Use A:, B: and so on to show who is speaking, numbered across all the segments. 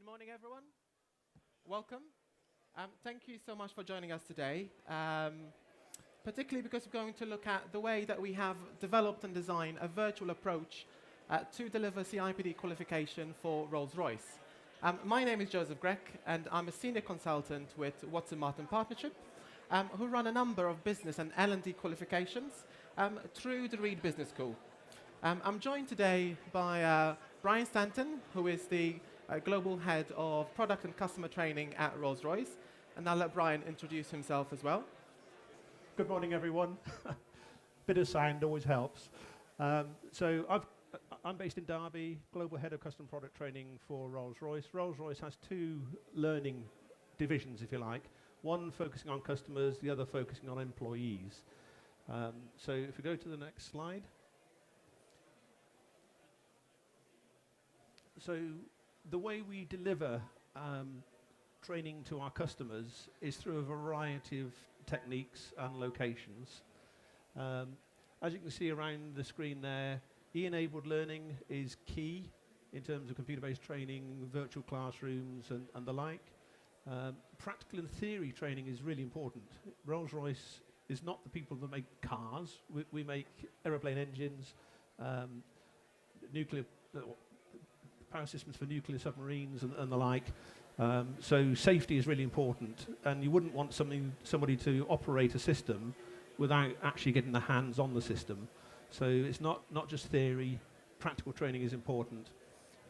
A: Good morning, everyone. Welcome. Thank you so much for joining us today, particularly because we're going to look at the way that we have developed and designed a virtual approach to deliver CIPD qualification for Rolls-Royce. My name is Joseph Grech, and I'm a senior consultant with Watson Martin Partnership, who run a number of business and L&D qualifications through the Reed Business School. I'm joined today by Brian Stanton, who is the Global Head of Product and Customer Training at Rolls-Royce, and I'll let Brian introduce himself as well.
B: Good morning, everyone. Bit of sound always helps. I'm based in Derby, Global Head of Custom Product Training for Rolls-Royce. Rolls-Royce has two learning divisions, if you like, one focusing on customers, the other focusing on employees. So if we go to the next slide. So the way we deliver training to our customers is through a variety of techniques and locations. As you can see around the screen there, E-enabled learning is key in terms of computer-based training, virtual classrooms and the like. Practical and theory training is really important. Rolls-Royce is not the people that make cars. We make aeroplane engines, nuclear power systems for nuclear submarines and the like. So safety is really important, and you wouldn't want somebody to operate a system without actually getting their hands on the system. So it's not just theory, practical training is important.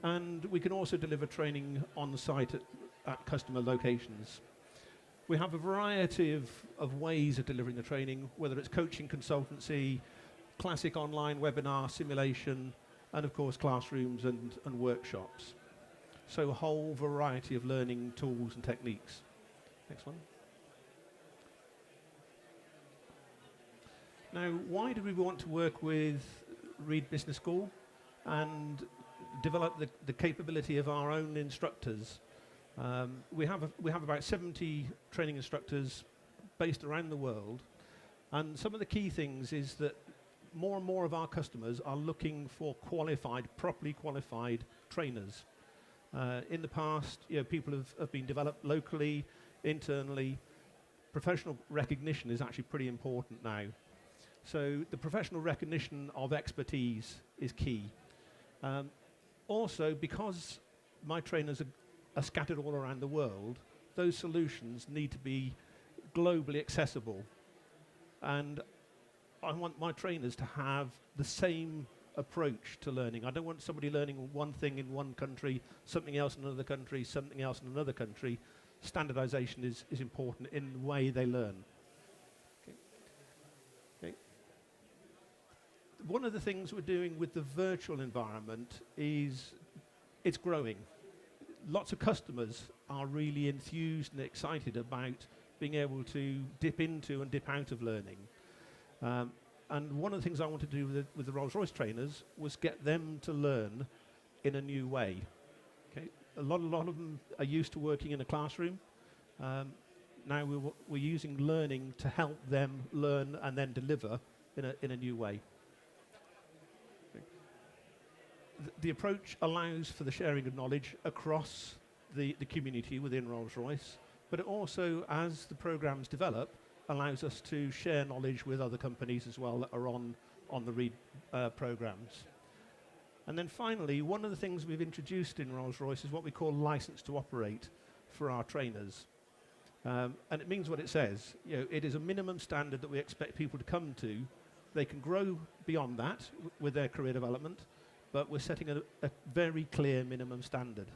B: And we can also deliver training on the site at customer locations. We have a variety of ways of delivering the training, whether it's coaching, consultancy, classic online webinar, simulation, and of course classrooms and workshops. So a whole variety of learning tools and techniques. Next one. Now, why do we want to work with Reed Business School and develop the capability of our own instructors? We have about 70 training instructors based around the world, and some of the key things is that more and more of our customers are looking for qualified, properly qualified trainers. In the past, people have been developed locally, internally. Professional recognition is actually pretty important now. So the professional recognition of expertise is key. Also, because my trainers are scattered all around the world, those solutions need to be globally accessible. And I want my trainers to have the same approach to learning. I don't want somebody learning one thing in one country, something else in another country, something else in another country. Standardization is important in the way they learn. Okay. One of the things we're doing with the virtual environment is it's growing. Lots of customers are really enthused and excited about being able to dip into and dip out of learning. And one of the things I want to do with the Rolls-Royce trainers was get them to learn in a new way. Okay? A lot of them are used to working in a classroom. Now we're using learning to help them learn and then deliver in a new way. Okay. The approach allows for the sharing of knowledge across the community within Rolls-Royce, but it also, as the programs develop, allows us to share knowledge with other companies as well that are on the Reed programs. And then finally, one of the things we've introduced in Rolls-Royce is what we call license to operate for our trainers. And it means what it says. It is a minimum standard that we expect people to come to. They can grow beyond that with their career development, but we're setting a very clear minimum standard.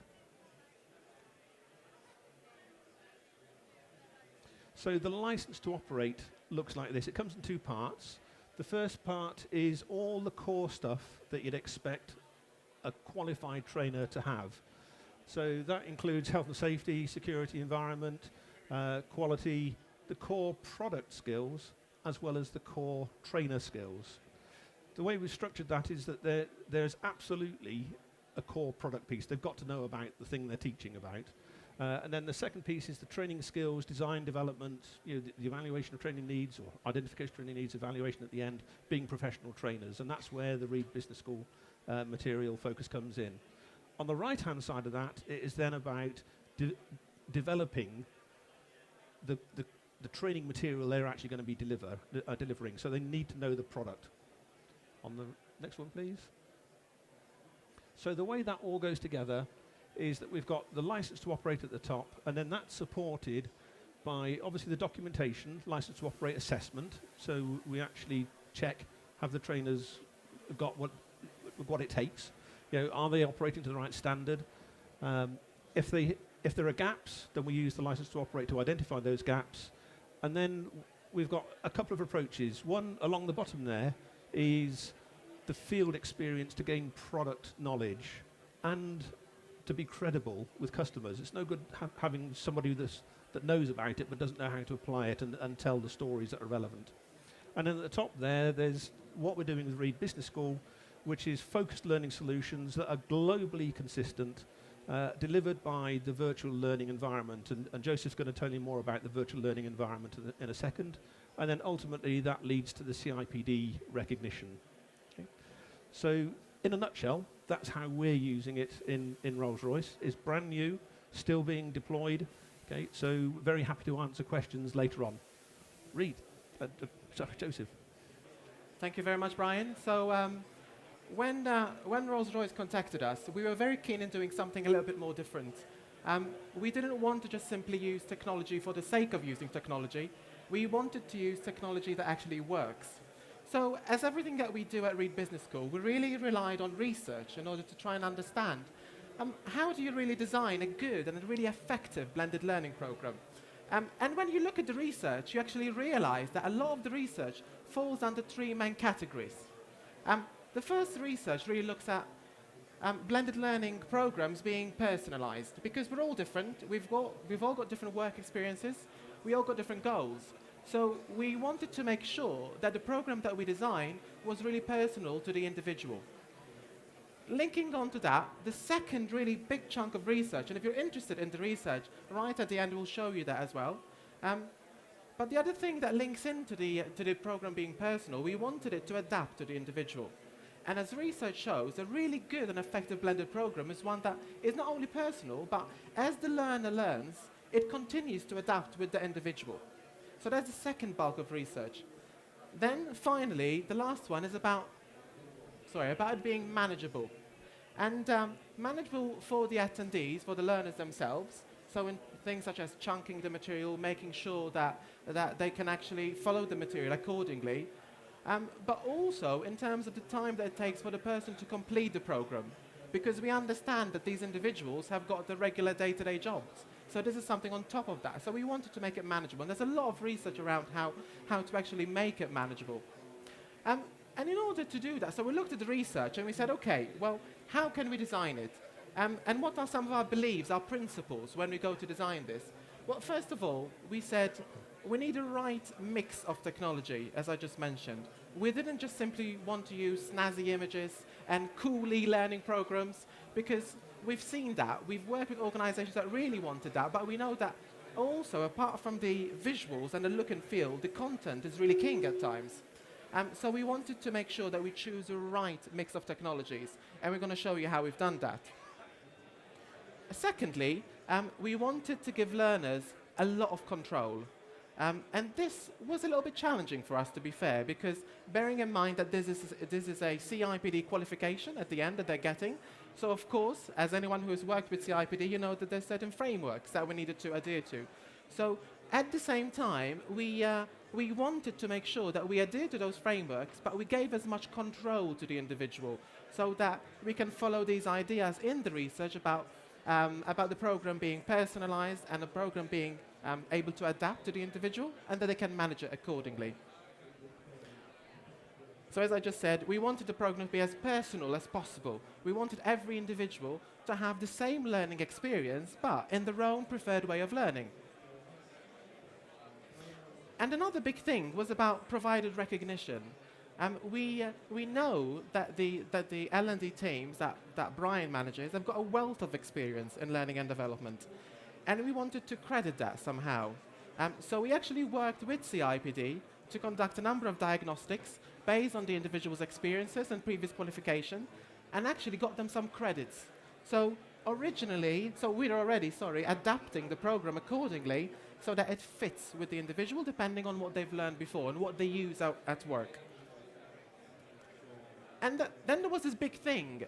B: So the license to operate looks like this. It comes in two parts. The first part is all the core stuff that you'd expect a qualified trainer to have. So that includes health and safety, security, environment, quality, the core product skills, as well as the core trainer skills. The way we've structured that is that there's absolutely a core product piece. They've got to know about the thing they're teaching about. And then the second piece is the training skills, design, development, the evaluation of training needs, or identification of training needs, evaluation at the end, being professional trainers. And that's where the Reed Business School material focus comes in. On the right-hand side of that, it is then about developing the training material they're actually going to be delivering. So they need to know the product. On the next one, please. So the way that all goes together is that we've got the license to operate at the top, and then that's supported by obviously the documentation, license to operate assessment. So we actually check, have the trainers got what it takes? You know, are they operating to the right standard? If there are gaps, then we use the license to operate to identify those gaps. And then we've got a couple of approaches. One along the bottom there is the field experience to gain product knowledge and to be credible with customers. It's no good having somebody that knows about it but doesn't know how to apply it and tell the stories that are relevant. And then at the top there's what we're doing with Reed Business School, which is focused learning solutions that are globally consistent, delivered by the virtual learning environment. And Joseph's going to tell you more about the virtual learning environment in a second. And then ultimately that leads to the CIPD recognition. Okay. So in a nutshell, that's how we're using it in Rolls-Royce. It's brand new, still being deployed. Okay, so very happy to answer questions later on. Reed, sorry, Joseph.
A: Thank you very much, Brian. So when Rolls-Royce contacted us, we were very keen in doing something a little bit more different. We didn't want to just simply use technology for the sake of using technology. We wanted to use technology that actually works. So as everything that we do at Reed Business School, we really relied on research in order to try and understand how do you really design a good and a really effective blended learning program. And when you look at the research, you actually realize that a lot of the research falls under three main categories. The first research really looks at blended learning programs being personalized, because we're all different. We've all got different work experiences. We all got different goals. So we wanted to make sure that the program that we designed was really personal to the individual. Linking on to that, the second really big chunk of research, and if you're interested in the research, right at the end we'll show you that as well. But the other thing that links into the program being personal, we wanted it to adapt to the individual. And as research shows, a really good and effective blended program is one that is not only personal, but as the learner learns, it continues to adapt with the individual. So that's the second bulk of research. Then finally, the last one is about it being manageable. And manageable for the attendees, for the learners themselves. So in things such as chunking the material, making sure that they can actually follow the material accordingly. But also in terms of the time that it takes for the person to complete the program. Because we understand that these individuals have got the regular day-to-day jobs. So this is something on top of that. So we wanted to make it manageable. And there's a lot of research around how to actually make it manageable. And in order to do that, so we looked at the research and we said, okay, well, how can we design it? And what are some of our beliefs, our principles when we go to design this? Well, first of all, we said we need a right mix of technology, as I just mentioned. We didn't just simply want to use snazzy images and cool e-learning programs, because we've seen that. We've worked with organizations that really wanted that, but we know that also, apart from the visuals and the look and feel, the content is really king at times. So we wanted to make sure that we choose the right mix of technologies, and we're going to show you how we've done that. Secondly, we wanted to give learners a lot of control. And this was a little bit challenging for us, to be fair, because bearing in mind that this is a CIPD qualification at the end that they're getting. So of course, as anyone who has worked with CIPD, you know that there's certain frameworks that we needed to adhere to. So at the same time, we wanted to make sure that we adhere to those frameworks, but we gave as much control to the individual so that we can follow these ideas in the research about the program being personalized and the program being able to adapt to the individual, and that they can manage it accordingly. So as I just said, we wanted the program to be as personal as possible. We wanted every individual to have the same learning experience, but in their own preferred way of learning. And another big thing was about provided recognition. We know that the L&D teams that Brian manages have got a wealth of experience in learning and development. And we wanted to credit that somehow. So we actually worked with CIPD to conduct a number of diagnostics based on the individual's experiences and previous qualification, and actually got them some credits. So originally, so we're already, sorry, adapting the program accordingly so that it fits with the individual depending on what they've learned before and what they use out at work. And then there was this big thing.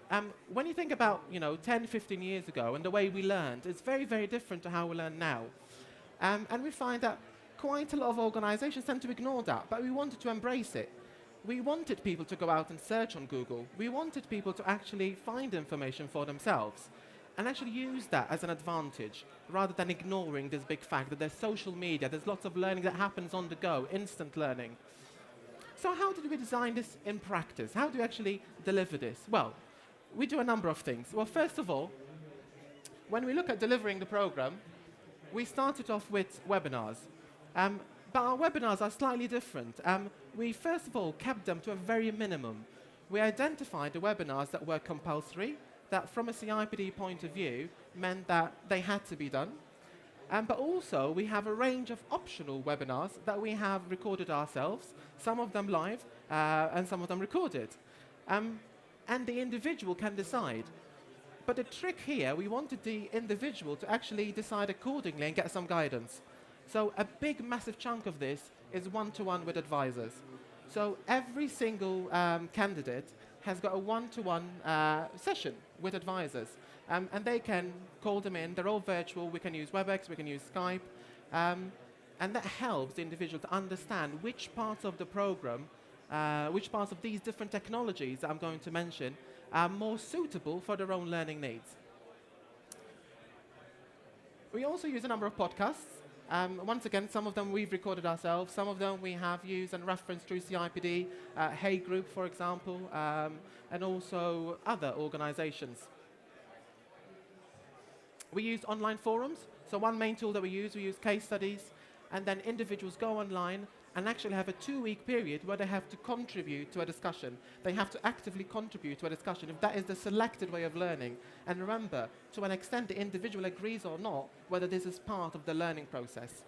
A: When you think about, 10, 15 years ago and the way we learned, it's very, very different to how we learn now. And we find that quite a lot of organizations tend to ignore that, but we wanted to embrace it. We wanted people to go out and search on Google. We wanted people to actually find information for themselves and actually use that as an advantage rather than ignoring this big fact that there's social media, there's lots of learning that happens on the go, instant learning. So how did we design this in practice? How do we actually deliver this? Well, we do a number of things. Well, first of all, when we look at delivering the program, we started off with webinars. But our webinars are slightly different. We first of all kept them to a very minimum. We identified the webinars that were compulsory, that from a CIPD point of view meant that they had to be done. But also, we have a range of optional webinars that we have recorded ourselves, some of them live and some of them recorded. And the individual can decide. But the trick here, we wanted the individual to actually decide accordingly and get some guidance. So a big, massive chunk of this is one-to-one with advisors. So every single candidate has got a one-to-one session with advisors. And they can call them in. They're all virtual. We can use WebEx. We can use Skype. And that helps the individual to understand which parts of the program, which parts of these different technologies that I'm going to mention are more suitable for their own learning needs. We also use a number of podcasts. Once again, some of them we've recorded ourselves. Some of them we have used and referenced through CIPD, Hey Group, for example, and also other organizations. We use online forums. So one main tool that we use case studies, and then individuals go online and actually have a 2-week period where they have to contribute to a discussion. They have to actively contribute to a discussion if that is the selected way of learning. And remember, to an extent, the individual agrees or not whether this is part of the learning process.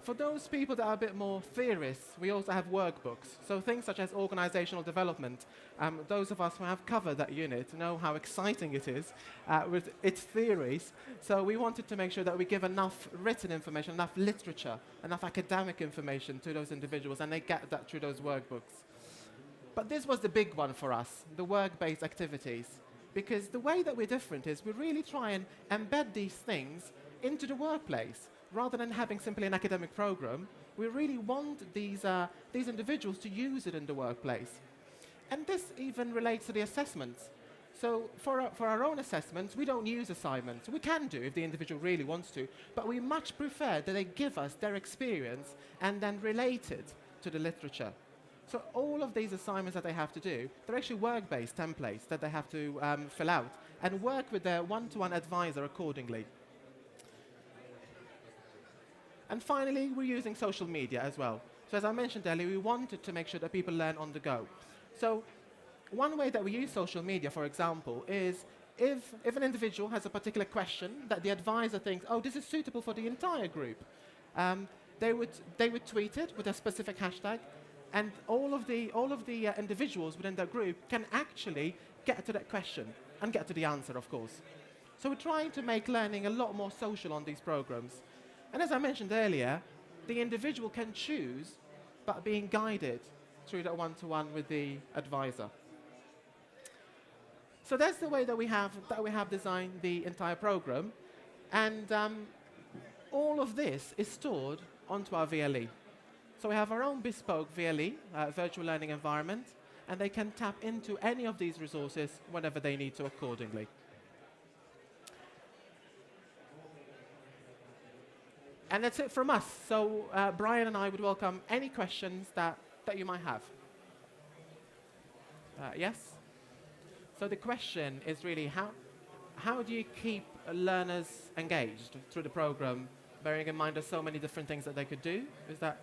A: For those people that are a bit more theorists, we also have workbooks. So things such as organizational development. Those of us who have covered that unit know how exciting it is with its theories. So we wanted to make sure that we give enough written information, enough literature, enough academic information to those individuals, and they get that through those workbooks. But this was the big one for us, the work-based activities. Because the way that we're different is we really try and embed these things into the workplace. Rather than having simply an academic program, we really want these individuals to use it in the workplace. And this even relates to the assessments. So for our own assessments, we don't use assignments. We can do if the individual really wants to, but we much prefer that they give us their experience and then relate it to the literature. So all of these assignments that they have to do, they're actually work-based templates that they have to fill out and work with their one-to-one advisor accordingly. And finally, we're using social media as well. So as I mentioned earlier, we wanted to make sure that people learn on the go. So one way that we use social media, for example, is if an individual has a particular question that the advisor thinks, oh, this is suitable for the entire group, they would tweet it with a specific hashtag, and all of the individuals within that group can actually get to that question and get to the answer, of course. So we're trying to make learning a lot more social on these programs. And as I mentioned earlier, the individual can choose, but being guided through that one-to-one with the advisor. So that's the way that we have designed the entire program. And all of this is stored onto our VLE. So we have our own bespoke VLE, virtual learning environment, and they can tap into any of these resources whenever they need to accordingly. And that's it from us. So Brian and I would welcome any questions that you might have. Yes? So the question is really how do you keep learners engaged through the program, bearing in mind there's so many different things that they could do? Is that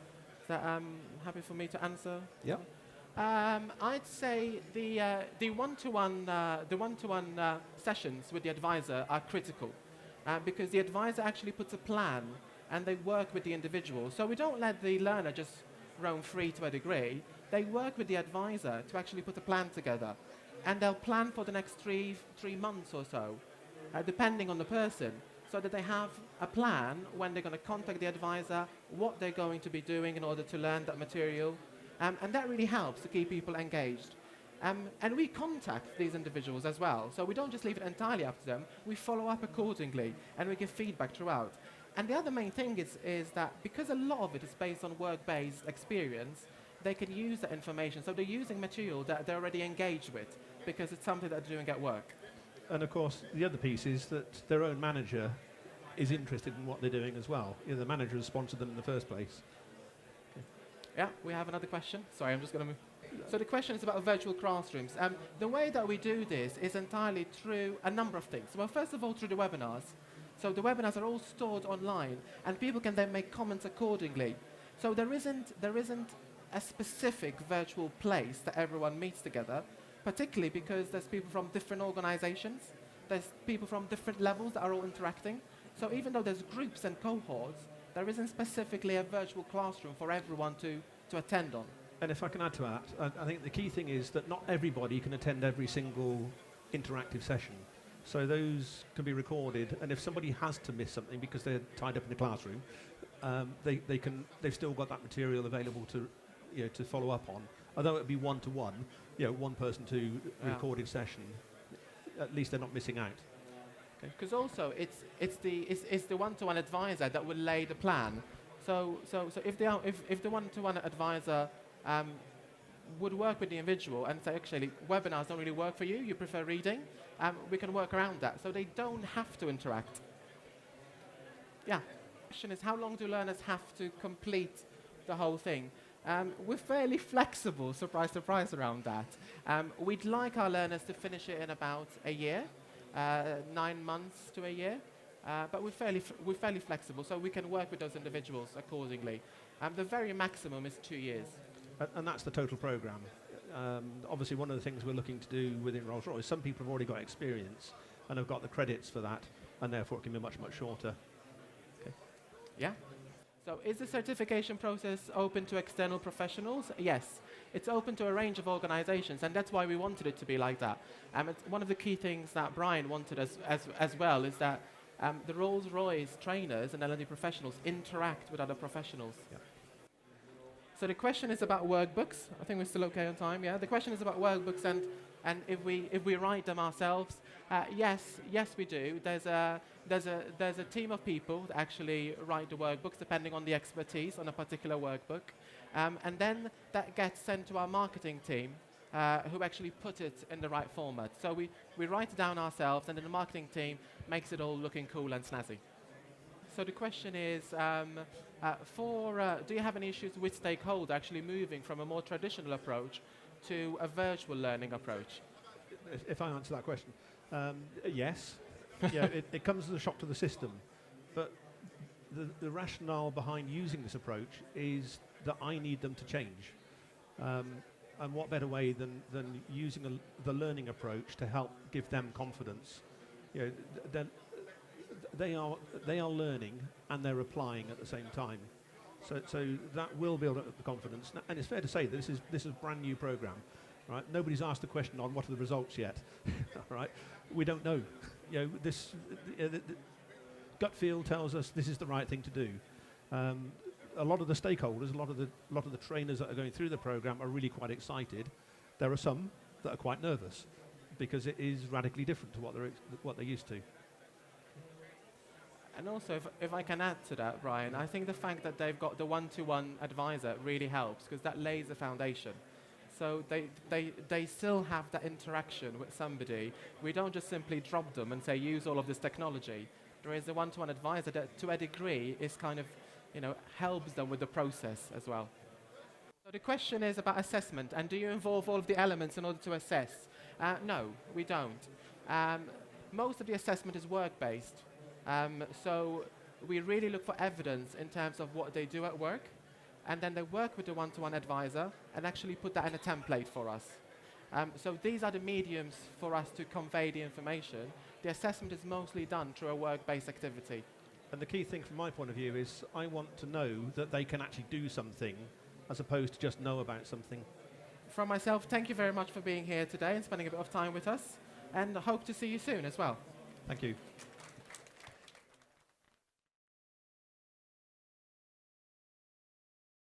A: happy for me to answer?
B: Yeah.
A: I'd say the one-to-one sessions with the advisor are critical because the advisor actually puts a plan and they work with the individual. So we don't let the learner just roam free to a degree. They work with the advisor to actually put a plan together. and they'll plan for the next three months or so, depending on the person, so that they have a plan when they're going to contact the advisor, what they're going to be doing in order to learn that material, and that really helps to keep people engaged. And we contact these individuals as well, so we don't just leave it entirely up to them, we follow up accordingly, and we give feedback throughout. And the other main thing is that because a lot of it is based on work-based experience, they can use that information, so they're using material that they're already engaged with, because it's something that they're doing at work.
B: And of course, the other piece is that their own manager is interested in what they're doing as well. You know, the manager has sponsored them in the first place.
A: Yeah, we have another question. Sorry, I'm just going to move. So the question is about virtual classrooms. The way that we do this is entirely through a number of things. Well, first of all, through the webinars. So the webinars are all stored online, and people can then make comments accordingly. So there isn't a specific virtual place that everyone meets together, particularly because there's people from different organizations, there's people from different levels that are all interacting. So even though there's groups and cohorts, there isn't specifically a virtual classroom for everyone to attend on.
B: And if I can add to that, I think the key thing is that not everybody can attend every single interactive session. So those can be recorded, and if somebody has to miss something because they're tied up in the classroom, they've still got that material available to follow up on. Although it would be one-to-one, one person to recorded session, at least they're not missing out.
A: Because also it's the one-to-one advisor that will lay the plan. So if the one-to-one advisor would work with the individual and say, actually, webinars don't really work for you, you prefer reading, we can work around that. So they don't have to interact. Yeah. The question is, how long do learners have to complete the whole thing? We're fairly flexible, surprise, surprise, around that. We'd like our learners to finish it in about a year, 9 months to a year, but we're fairly flexible, so we can work with those individuals accordingly. The very maximum is 2 years.
B: And that's the total program. Obviously, one of the things we're looking to do within Rolls-Royce, some people have already got experience and have got the credits for that, and therefore it can be much, much shorter. Okay.
A: Yeah. So is the certification process open to external professionals? Yes. It's open to a range of organizations, and that's why we wanted it to be like that. It's one of the key things that Brian wanted as well is that the Rolls-Royce trainers and L&D professionals interact with other professionals.
B: Yeah.
A: So the question is about workbooks. I think we're still okay on time, yeah? The question is about workbooks and if we write them ourselves. Yes, we do. There's a team of people that actually write the workbooks depending on the expertise on a particular workbook. And then that gets sent to our marketing team who actually put it in the right format. So we write it down ourselves, and then the marketing team makes it all looking cool and snazzy. So the question is, do you have any issues with stakeholder actually moving from a more traditional approach to a virtual learning approach?
B: If I answer that question, yes. It comes as a shock to the system, but the rationale behind using this approach is that I need them to change. And what better way than using the learning approach to help give them confidence? They are learning and they're applying at the same time. So that will build up the confidence. And it's fair to say that this is a brand new program, right? Nobody's asked the question on what are the results yet, right? We don't know. The gut feel tells us this is the right thing to do. A lot of the stakeholders, a lot of the trainers that are going through the program are really quite excited. There are some that are quite nervous because it is radically different to what they're used to.
A: And also, if I can add to that, Brian, I think the fact that they've got the one-to-one advisor really helps because that lays the foundation. So they still have that interaction with somebody. We don't just simply drop them and say, use all of this technology. There is a one-to-one advisor that, to a degree, is kind of, helps them with the process as well. So the question is about assessment, and do you involve all of the elements in order to assess? No, we don't. Most of the assessment is work-based. So we really look for evidence in terms of what they do at work, and then they work with the one-to-one advisor and actually put that in a template for us. So these are the mediums for us to convey the information. The assessment is mostly done through a work-based activity.
B: And the key thing from my point of view is I want to know that they can actually do something as opposed to just know about something.
A: from myself, thank you very much for being here today and spending a bit of time with us, and I hope to see you soon as well.
B: Thank you.